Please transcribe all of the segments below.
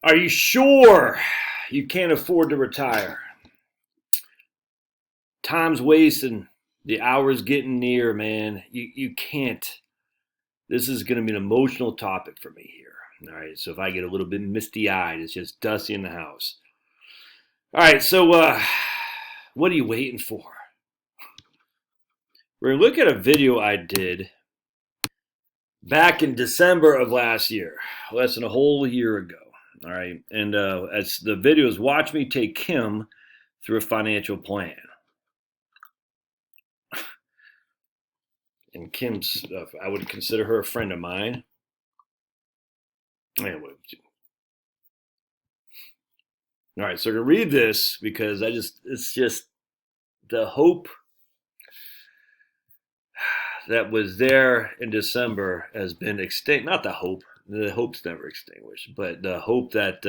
Are you sure you can't afford to retire? Time's wasting. The hour's getting near, man. You can't. This is going to be an emotional topic for me here. All right, so if I get a little bit misty-eyed, it's just Dusty in the house. All right, so what are you waiting for? We're going to look at a video I did back in December of last year, less than a whole year ago. All right, and as the video is Watch Me Take Kim Through a Financial Plan. And Kim's, I would consider her a friend of mine. Anyway. All right, so to read this, because it's just the hope that was there in December has been extinct. Not the hope's never extinguished, but the hope that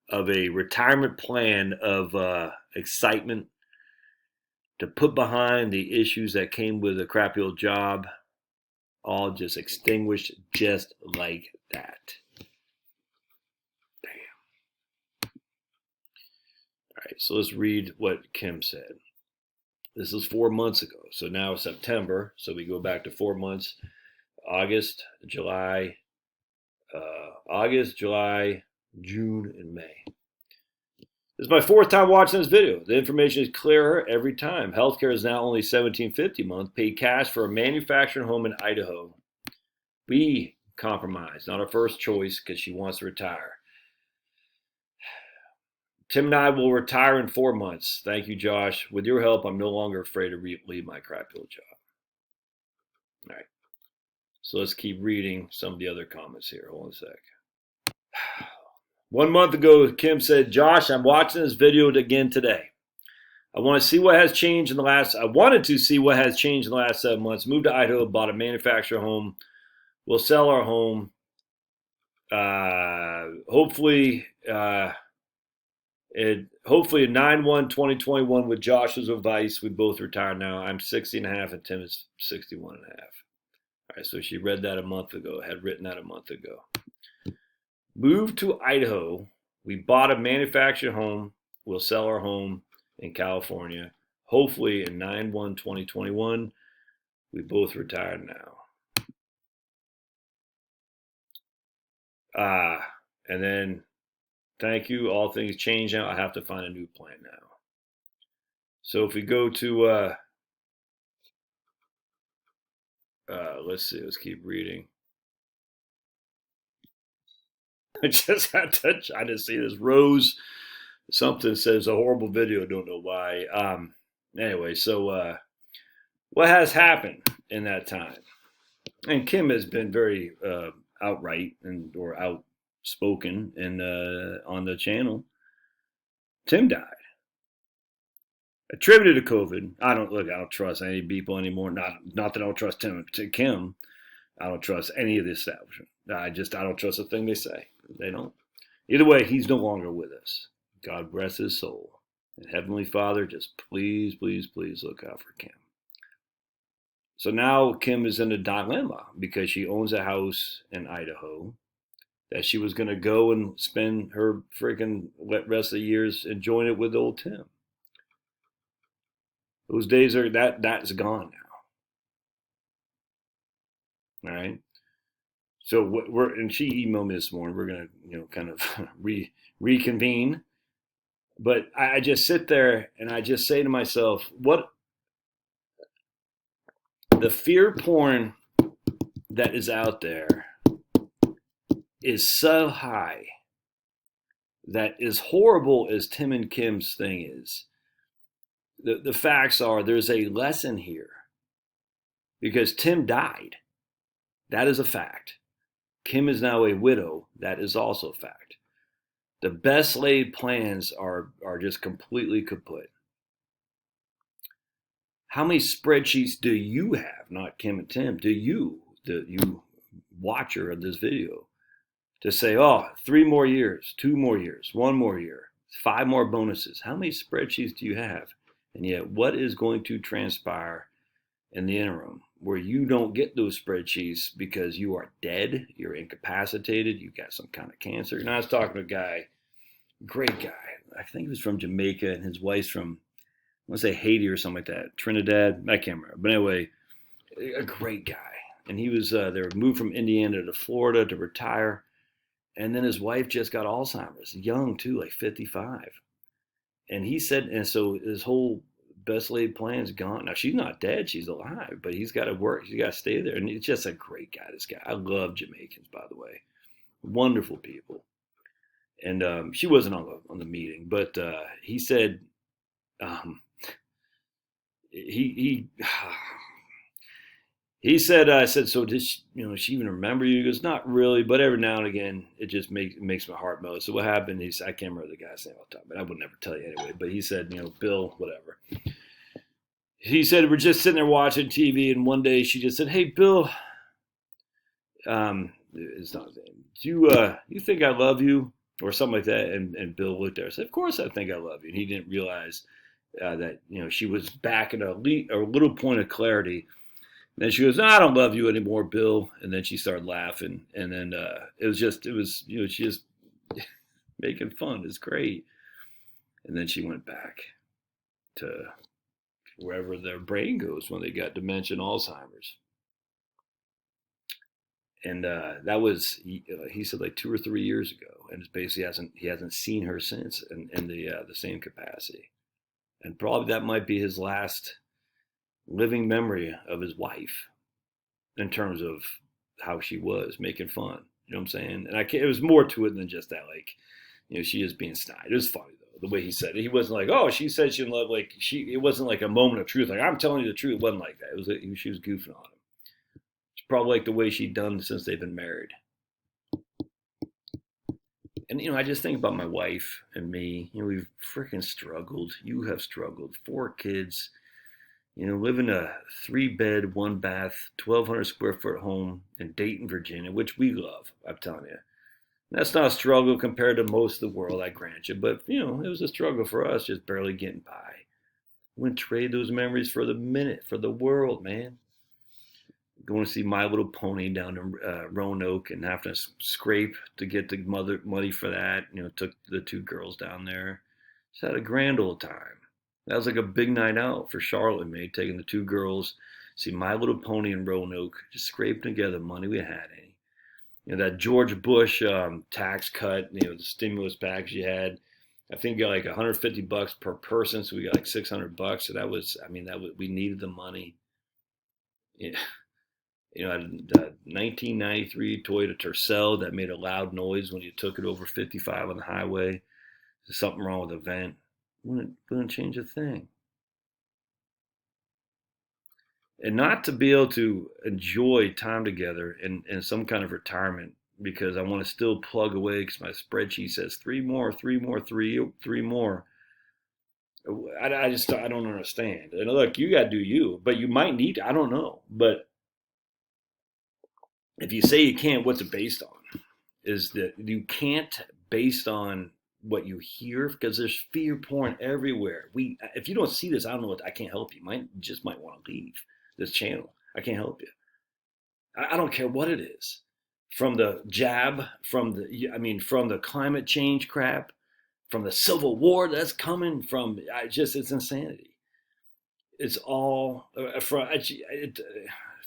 of a retirement plan of excitement to put behind the issues that came with a crappy old job, all just extinguished just like that. Damn. All right, so let's read what Kim said. This was 4 months ago. So now September. So we go back to 4 months. August, July, June, and May. This is my fourth time watching this video. The information is clearer every time. Healthcare is now only $17.50 a month, paid cash for a manufactured home in Idaho. We compromised, not our first choice because she wants to retire. Tim and I will retire in 4 months. Thank you, Josh. With your help, I'm no longer afraid to leave my crappy old job. All right. So let's keep reading some of the other comments here. Hold on a sec. 1 month ago, Kim said, Josh, I'm watching this video again today. I wanted to see what has changed in the last 7 months. Moved to Idaho, bought a manufactured home. We'll sell our home. Hopefully in 9/1/2021 with Josh's advice, we both retire now. I'm 60 and a half and Tim is 61 and a half. All right, so she read that a month ago, had written that a month ago. Moved to Idaho. We bought a manufactured home. We'll sell our home in California. Hopefully in 9/1/2021, we both retired now. And then, thank you. All things change now. I have to find a new plan now. So if we go to, let's see, let's keep reading. I just had to try to see this. Rose, something says a horrible video. Don't know why. Anyway, so what has happened in that time? And Kim has been very outright or outspoken on the channel. Tim died. Attributed to COVID. I don't trust any people anymore. Not that I don't trust Kim. I don't trust any of the establishment. I don't trust a thing they say. They don't. Either way, he's no longer with us. God bless his soul. And Heavenly Father, just please, please, please look out for Kim. So now Kim is in a dilemma because she owns a house in Idaho that she was going to go and spend her freaking rest of the years enjoying it with old Tim. Those days that's gone now. All right. So and she emailed me this morning. We're gonna, kind of reconvene. But I just sit there and I just say to myself, what the fear porn that is out there is so high that as horrible as Tim and Kim's thing is, the facts are there's a lesson here because Tim died. That is a fact. Kim is now a widow. That is also a fact. The best laid plans are just completely kaput. How many spreadsheets do you have, not Kim and Tim, you watcher of this video, to say, 3 more years, 2 more years, 1 more year, 5 more bonuses? How many spreadsheets do you have? And yet, what is going to transpire in the interim, where you don't get those spreadsheets because you are dead, you're incapacitated, you got some kind of cancer. And I was talking to a guy, great guy. I think he was from Jamaica, and his wife's from, I want to say Haiti or something like that, Trinidad. I can't remember. But anyway, a great guy. And he was they were moved from Indiana to Florida to retire. And then his wife just got Alzheimer's, young too, like 55. And he said, and so his whole best laid plan's gone. Now she's not dead, she's alive, but he's got to work, he's got to stay there. And he's just a great guy, this guy. I love Jamaicans, by the way, wonderful people. And she wasn't on the meeting, but he said he he said, I said, so does she even remember you? He goes, not really, but every now and again, it just makes my heart melt. So what happened? I can't remember the guy's name all the time, but I would never tell you anyway. But he said, Bill, whatever. He said, we're just sitting there watching TV, and one day she just said, hey, Bill, it's not his name. Do you think I love you? Or something like that. And Bill looked at her and said, of course I think I love you. And he didn't realize that, she was back at a little point of clarity. And then she goes, no, I don't love you anymore, Bill. And then she started laughing. And then it was she just making fun. It's great. And then she went back to wherever their brain goes when they got dementia and Alzheimer's. And that was, he said, like 2 or 3 years ago. And it's basically he hasn't seen her since in the same capacity. And probably that might be his last living memory of his wife in terms of how she was making fun. You know what I'm saying? And it was more to it than just that, like, she is being snide. It was funny though, the way he said it. He wasn't like, oh, she said she didn't love, like it wasn't like a moment of truth. Like, I'm telling you the truth. It wasn't like that. It was like, she was goofing on him. It's probably like the way she'd done since they've been married. And, I just think about my wife and me. We've freaking struggled. You have struggled. 4 kids. Live in a 3-bed, 1-bath, 1,200 square foot home in Dayton, Virginia, which we love, I'm telling you. That's not a struggle compared to most of the world, I grant you. But, it was a struggle for us, just barely getting by. Wouldn't trade those memories for the minute, for the world, man. Going to see My Little Pony down to Roanoke and having to scrape to get the money for that. Took the 2 girls down there. Just had a grand old time. That was like a big night out for Charlotte and me, taking the 2 girls, see My Little Pony in Roanoke, just scraping together money we had any. That George Bush tax cut, the stimulus package you had, I think you got like $150 per person, so we got like $600. So that was, we needed the money. Yeah. I had a 1993 Toyota Tercel that made a loud noise when you took it over 55 on the highway. There's something wrong with the vent. Wouldn't change a thing. And not to be able to enjoy time together in some kind of retirement because I want to still plug away because my spreadsheet says 3 more, 3 more, 3 more. I don't understand. And look, you got to do you, but you might need to, I don't know. But if you say you can't, what's it based on? Is that you can't based on what you hear, because there's fear porn everywhere. If you don't see this, I don't know what, I can't help you. Just might want to leave this channel. I can't help you. I don't care what it is. From the jab, from the climate change crap, from the Civil War that's coming, it's insanity. It's all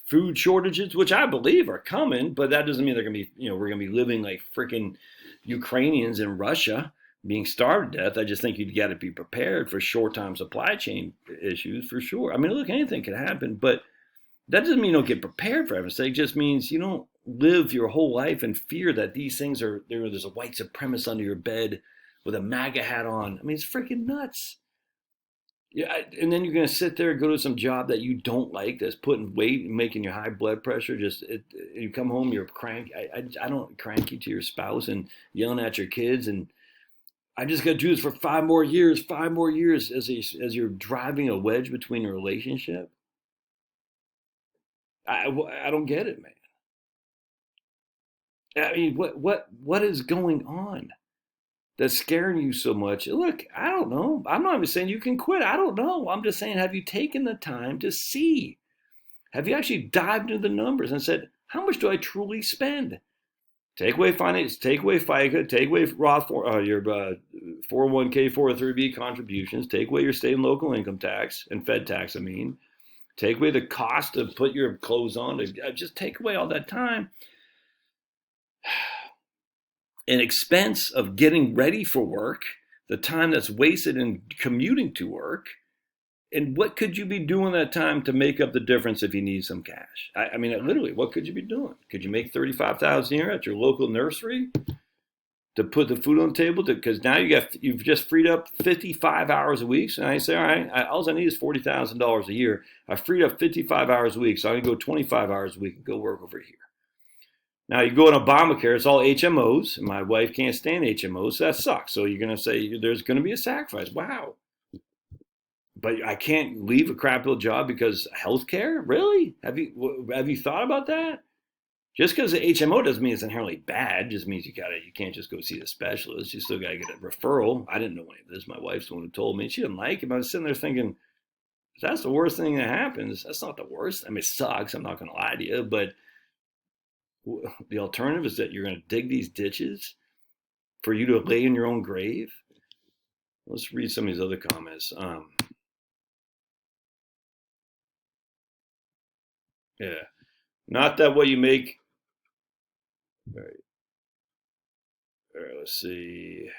food shortages, which I believe are coming, but that doesn't mean they're going to be, we're going to be living like freaking Ukrainians in Russia being starved to death. I just think you've got to be prepared for short-term supply chain issues for sure. Look, anything can happen, but that doesn't mean you don't get prepared for heaven's sake. It just means you don't live your whole life in fear that these things are there. There's a white supremacist under your bed with a MAGA hat on. It's freaking nuts. Yeah, and then you're going to sit there and go to some job that you don't like, that's putting weight and making your high blood pressure. You come home, you're cranky. I don't cranky to your spouse and yelling at your kids, and I just got to do this for 5 more years as you're driving a wedge between your relationship. I don't get it, man. What is going on that's scaring you so much? Look, I don't know. I'm not even saying you can quit. I don't know. I'm just saying, have you taken the time to see? Have you actually dived into the numbers and said, how much do I truly spend? Take away finance, take away FICA, take away Roth your 401k, 403b contributions, take away your state and local income tax and Fed tax. I mean, take away the cost to put your clothes on. Just take away all that time and expense of getting ready for work, the time that's wasted in commuting to work. And what could you be doing that time to make up the difference if you need some cash? I mean, literally, what could you be doing? Could you make $35,000 a year at your local nursery to put the food on the table? Because now you've just freed up 55 hours a week. So I say, all right, all I need is $40,000 a year. I freed up 55 hours a week, so I can go 25 hours a week and go work over here. Now you go in Obamacare, it's all HMOs. And my wife can't stand HMOs, so that sucks. So you're going to say there's going to be a sacrifice. Wow. But I can't leave a crap job because healthcare? Really? Have you thought about that? Just because the HMO doesn't mean it's inherently bad. Just means you can't just go see the specialist. You still gotta get a referral. I didn't know any of this. My wife's the one who told me. She didn't like it. But I was sitting there thinking, if that's the worst thing that happens, that's not the worst. I mean, it sucks. I'm not gonna lie to you, but the alternative is that you're gonna dig these ditches for you to lay in your own grave. Let's read some of these other comments. Yeah. Not that what you make. All right. All right, let's see.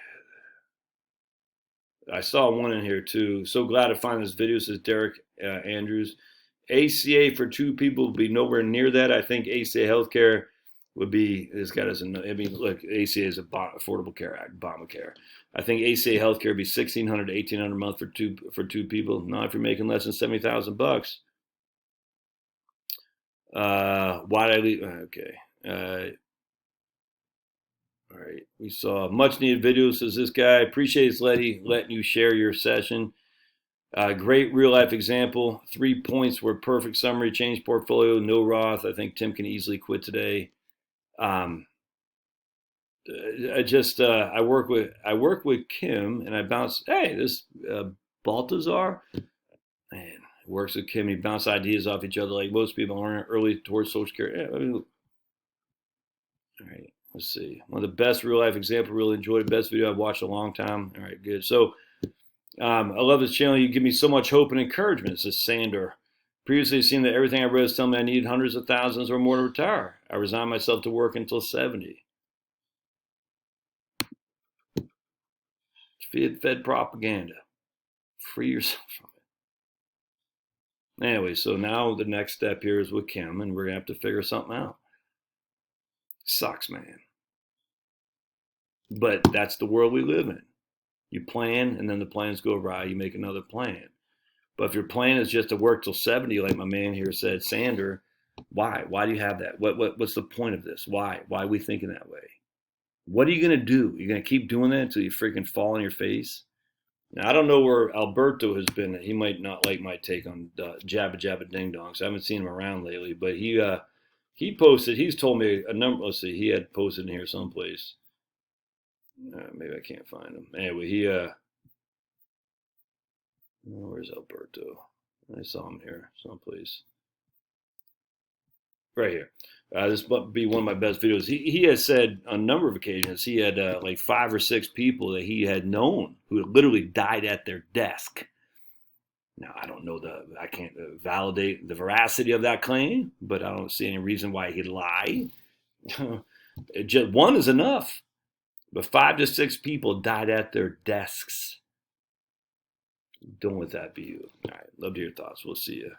I saw one in here too. So glad to find this video, says Derek Andrews. ACA for two people would be nowhere near that. I think ACA healthcare would be, this guy doesn't know. I mean, look, ACA is a Affordable Care Act, Obamacare. I think ACA healthcare would be $1,600 to $1,800 a month for two people. Not if you're making less than $70,000. Why did I leave? Okay. All right. We saw much needed videos, says this guy. Appreciate letting you share your session. Great real life example. 3 points were perfect summary. Change portfolio. No Roth. I think Tim can easily quit today. I work with Kim and I bounce. Hey, this Baltazar, man, works with Kim. He bounce ideas off each other like most people learn early towards Social Security. Yeah, I mean, all right, let's see. One of the best real life example. Really enjoyed. Best video I've watched in a long time. All right, good. So I love this channel. You give me so much hope and encouragement, says Sander. Previously, it seemed that everything I read was telling me I needed hundreds of thousands or more to retire. I resigned myself to work until 70. Fed propaganda. Free yourself from it. Anyway, so now the next step here is with Kim, and we're going to have to figure something out. Sucks, man. But that's the world we live in. You plan, and then the plans go awry. You make another plan. But if your plan is just to work till 70, like my man here said, Sander, why? Why do you have that? What's the point of this? Why? Why are we thinking that way? What are you going to do? You're going to keep doing that until you freaking fall on your face? Now, I don't know where Alberto has been. He might not like my take on Jabba Jabba Ding Dongs. I haven't seen him around lately, but he posted, he's told me a number, let's see, he had posted in here someplace. Maybe I can't find him. Anyway, where's Alberto? I saw him here someplace. Right here. This might be one of my best videos. He has said on a number of occasions he had like 5 or 6 people that he had known who had literally died at their desk. Now, I don't know I can't validate the veracity of that claim, but I don't see any reason why he'd lie. Just one is enough. But 5 to 6 people died at their desks. Don't let that be you. All right. Love to hear your thoughts. We'll see you.